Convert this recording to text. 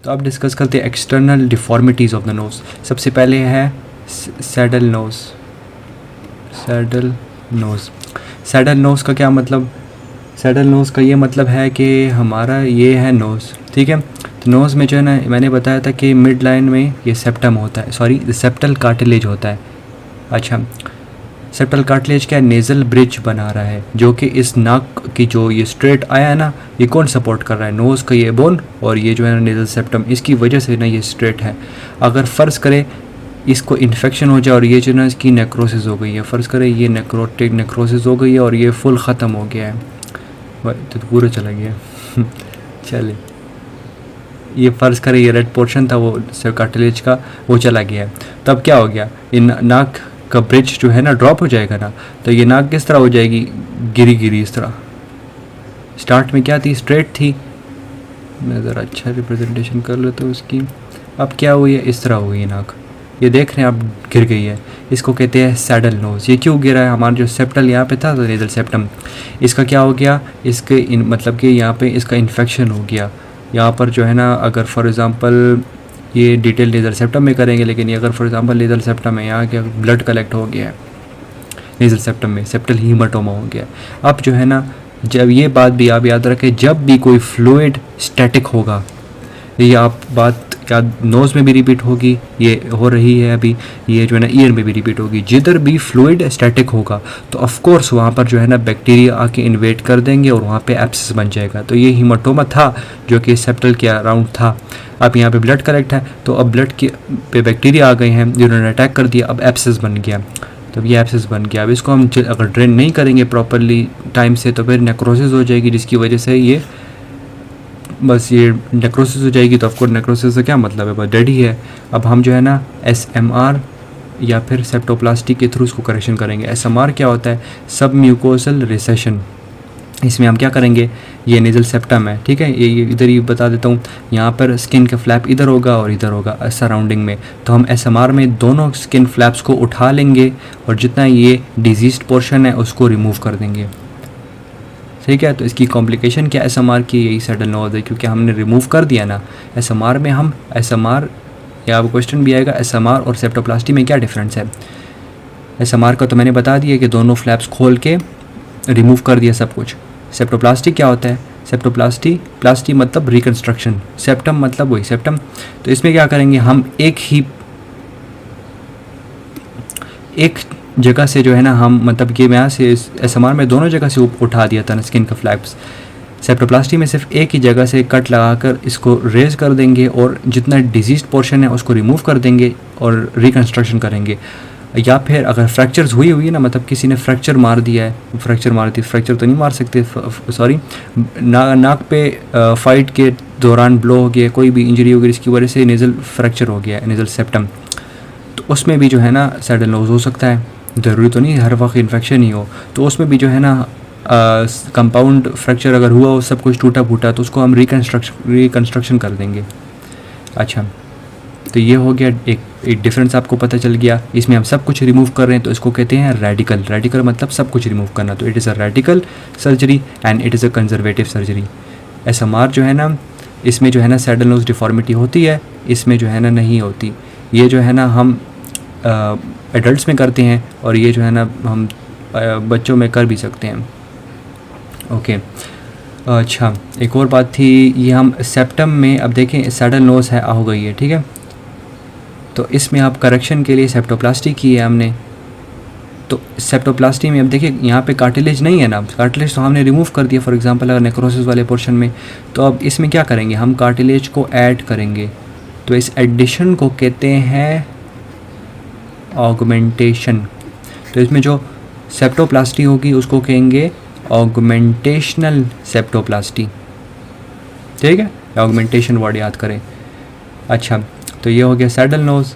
तो अब डिस्कस करते हैं external deformities of the nose. सबसे पहले है saddle nose. Saddle nose, saddle nose का क्या मतलब? सैडल नोज़ का ये मतलब है कि हमारा ये है नोज़, ठीक है। तो नोज़ में जो है ना, मैंने बताया था कि मिड लाइन में ये सेप्टम होता है, सॉरी सेप्टल कार्टिलेज होता है। अच्छा, सेप्टल कार्टिलेज क्या है? नेज़ल ब्रिज बना रहा है, जो कि इस नाक की जो ये स्ट्रेट आया है ना, ये कौन सपोर्ट कर रहा है? नोज़ का ये बोन और ये जो है ना नेज़ल सेप्टम, इसकी वजह से ना ये स्ट्रेट है। अगर फ़र्ज़ करें इसको इन्फेक्शन हो जाए और ये जो ना इसकी नेक्रोसिस हो गई है, फ़र्ज़ करें ये नेक्रोटिक नेक्रोसिस हो गई है और ये फुल ख़त्म हो गया है, तो पूरा चला गया चले, ये फ़र्ज़ करें ये रेड पोर्शन था वो कार्टिलेज का, वो चला गया है, तब क्या हो गया? इन नाक का ब्रिज जो है ना ड्रॉप हो जाएगा ना, तो ये नाक किस तरह हो जाएगी? गिरी गिरी इस तरह। स्टार्ट में क्या थी? स्ट्रेट थी। मैं ज़रा अच्छा रिप्रेजेंटेशन कर लेता हूँ उसकी। अब क्या हुई है? इस तरह हुई है नाक, ये देख रहे हैं आप, गिर गई है। इसको कहते हैं सैडल नोज़। ये क्यों गिरा है? हमारा जो सेप्टल यहाँ पे था, तो नेज़ल सेप्टम, इसका क्या हो गया? इसके मतलब कि यहाँ पे इसका इन्फेक्शन हो गया। यहाँ पर जो है ना, अगर फॉर एग्ज़ाम्पल ये डिटेल नेज़ल सेप्टम में करेंगे, लेकिन ये अगर फॉर एग्ज़ाम्पल नेज़ल सेप्टम है, यहाँ क्या ब्लड कलेक्ट हो गया है नेज़ल सेप्टम में, सेप्टल हीमाटोमा हो गया। अब जो है ना, जब ये बात भी आप याद रखें, जब भी कोई फ्लूइड स्टैटिक होगा, ये आप बात याद, नोज़ में भी रिपीट होगी, ये हो रही है अभी, ये जो है ना ईयर में भी रिपीट होगी। जिधर भी फ्लूइड स्टैटिक होगा तो ऑफ कोर्स वहाँ पर जो है ना बैक्टीरिया आके इन्वेट कर देंगे और वहाँ पे एब्सेस बन जाएगा। तो ये हीमाटोमा था जो कि सेप्टल के अराउंड था। अब यहाँ पे ब्लड कलेक्ट है, तो अब ब्लड के पे बैक्टीरिया आ गए हैं जिन्होंने अटैक कर दिया, अब एब्सेस बन गया। तो ये एब्सेस बन गया, अब इसको हम अगर ड्रेन नहीं करेंगे प्रॉपरली टाइम से, तो फिर नेक्रोसिस हो जाएगी, जिसकी वजह से ये बस ये नेक्रोसिस हो जाएगी। तो ऑफकोर्स नेक्रोसिस से क्या मतलब है? बस डेड ही है। अब हम जो है ना SMR या फिर सेप्टोप्लास्टी के थ्रू इसको करेक्शन करेंगे। SMR क्या होता है? सब म्यूकोसल रिसेशन। इसमें हम क्या करेंगे? ये नेज़ल सेप्टम है, ठीक है, ये इधर ही बता देता हूँ, यहाँ पर स्किन का फ्लैप इधर होगा और इधर होगा सराउंडिंग में। तो हम SMR में दोनों स्किन फ्लैप्स को उठा लेंगे और जितना ये डिजीज्ड पोर्शन है उसको रिमूव कर देंगे, ठीक है। तो इसकी कॉम्प्लिकेशन क्या SMR की? यही सैडल नोज़ है, क्योंकि हमने रिमूव कर दिया ना SMR में। हम SMR, या अब क्वेश्चन भी आएगा SMR और सेप्टोप्लास्टी में क्या डिफरेंस है? SMR का तो मैंने बता दिया कि दोनों फ्लैप्स खोल के रिमूव कर दिया सब कुछ। सेप्टोप्लास्टी क्या होता है? सेप्टोप्लास्टी, प्लास्टी मतलब रिकन्स्ट्रक्शन, सेप्टम मतलब वही सेप्टम। तो इसमें क्या करेंगे? हम एक जगह से जो है ना, हम मतलब कि मैं यहाँ से SMR में दोनों जगह से उठा दिया था ना स्किन का फ्लैप्स। सेप्टोप्लास्टी में सिर्फ एक ही जगह से कट लगाकर इसको रेज कर देंगे और जितना डिजीज्ड पोर्शन है उसको रिमूव कर देंगे और रिकन्स्ट्रक्शन करेंगे। या फिर अगर फ्रैक्चर्स हुई ना, मतलब किसी ने फ्रैक्चर मार दिया है, फ्रैक्चर तो नहीं मार सकते, सॉरी, नाक पे फाइट के दौरान ब्लो हो गया, कोई भी इंजरी हो गई, इसकी वजह से नेज़ल फ्रैक्चर हो गया है, नेज़ल सेप्टम, तो उसमें भी जो है ना सैडल नोज़ हो सकता है। ज़रूरी तो नहीं हर वक्त इन्फेक्शन ही हो, तो उसमें भी जो है ना कंपाउंड फ्रैक्चर अगर हुआ हो, सब कुछ टूटा फूटा, तो उसको हम रिकन्स्ट्रक्शन कर देंगे। अच्छा, तो ये हो गया एक डिफरेंस आपको पता चल गया। इसमें हम सब कुछ रिमूव कर रहे हैं, तो इसको कहते हैं रेडिकल। रेडिकल मतलब सब कुछ रिमूव करना, तो it is a radical surgery and it is a conservative surgery. SMR जो है ना, इसमें जो है ना सैडल नोज़ डिफॉर्मिटी होती है, इसमें जो है ना नहीं होती। ये जो है ना हम एडल्ट्स में करते हैं और ये जो है ना हम बच्चों में कर भी सकते हैं। ओके, अच्छा, एक और बात थी, ये हम सेप्टम में, अब देखें सैडल नोज़ है हो गई है, ठीक है, तो इसमें आप करेक्शन के लिए सेप्टोप्लास्टी की है हमने। तो सेप्टोप्लास्टी में अब देखिए यहाँ पे कार्टिलेज नहीं है ना, कार्टिलेज तो हमने रिमूव कर दिया फॉर एग्जांपल अगर नेक्रोसिस वाले पोर्शन में। तो अब इसमें क्या करेंगे? हम कार्टिलेज को ऐड करेंगे, तो इस एडिशन को कहते हैं ऑगमेंटेशन। तो इसमें जो सेप्टोप्लास्टी होगी उसको कहेंगे ऑगमेंटेशनल सेप्टोप्लास्टी, ठीक है, ऑगमेंटेशन वर्ड याद करें। अच्छा, तो ये हो गया सैडल नोज़।